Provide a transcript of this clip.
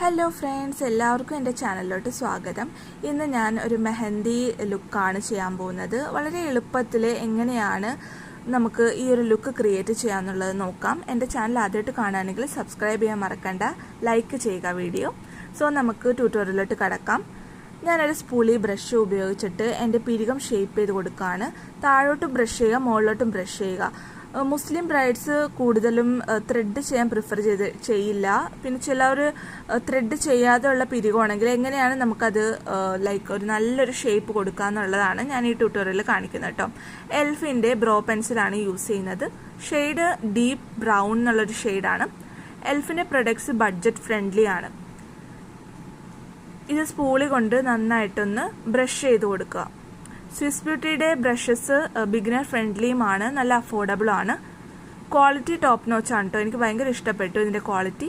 Hello friends, എല്ലാവർക്കും എൻ്റെ ചാനലിലോട്ട് സ്വാഗതം. ഇന്ന് ഞാൻ ഒരു മെഹന്തി ലുക്കാണ് ചെയ്യാൻ പോകുന്നത്. വളരെ എളുപ്പത്തിൽ എങ്ങനെയാണ് നമുക്ക് ഈ ഒരു ലുക്ക് ക്രിയേറ്റ് ചെയ്യാമെന്നുള്ളത് നോക്കാം. എൻ്റെ ചാനൽ ആദ്യമായിട്ട് കാണുകയാണെങ്കിൽ സബ്സ്ക്രൈബ് ചെയ്യാൻ മറക്കണ്ട, ലൈക്ക് ചെയ്യുക വീഡിയോ. സോ നമുക്ക് ട്യൂട്ടോറിയലിലോട്ട് കടക്കാം. ഞാനൊരു സ്പൂളി ബ്രഷ് ഉപയോഗിച്ചിട്ട് എൻ്റെ പിരികം ഷേപ്പ് ചെയ്ത് കൊടുക്കുകയാണ്. താഴോട്ട് ബ്രഷ് ചെയ്യുക, മുകളിലോട്ടും ബ്രഷ് ചെയ്യുക. മുസ്ലിം ബ്രൈഡ്സ് കൂടുതലും ത്രെഡ് ചെയ്യാൻ പ്രിഫർ ചെയ്യില്ല. പിന്നെ ചിലർ ത്രെഡ് ചെയ്യാതെ ഉള്ള പിരികമാണെങ്കിൽ എങ്ങനെയാണ് നമുക്കത് ലൈക്ക് ഒരു നല്ലൊരു ഷേപ്പ് കൊടുക്കുക എന്നുള്ളതാണ് ഞാൻ ഈ ട്യൂട്ടോറിയലിൽ കാണിക്കുന്നത് കേട്ടോ. എൽഫിൻ്റെ ബ്രോ പെൻസിലാണ് യൂസ് ചെയ്യുന്നത്. ഷെയ്ഡ് ഡീപ്പ് ബ്രൗൺ എന്നുള്ളൊരു ഷെയ്ഡാണ്. എൽഫിൻ്റെ പ്രൊഡക്ട്സ് ബഡ്ജറ്റ് ഫ്രണ്ട്ലി ആണ്. ഇത് സ്പൂളി കൊണ്ട് നന്നായിട്ടൊന്ന് ബ്രഷ് ചെയ്ത് കൊടുക്കുക. സ്വിസ് ബ്യൂട്ടിയുടെ ബ്രഷസ് ബിഗിനർ ഫ്രണ്ട്ലിയുമാണ്, നല്ല അഫോർഡബിളും ആണ്. ക്വാളിറ്റി ടോപ്പ് നോച്ചാണ് കേട്ടോ. എനിക്ക് ഭയങ്കര ഇഷ്ടപ്പെട്ടു ഇതിൻ്റെ ക്വാളിറ്റി.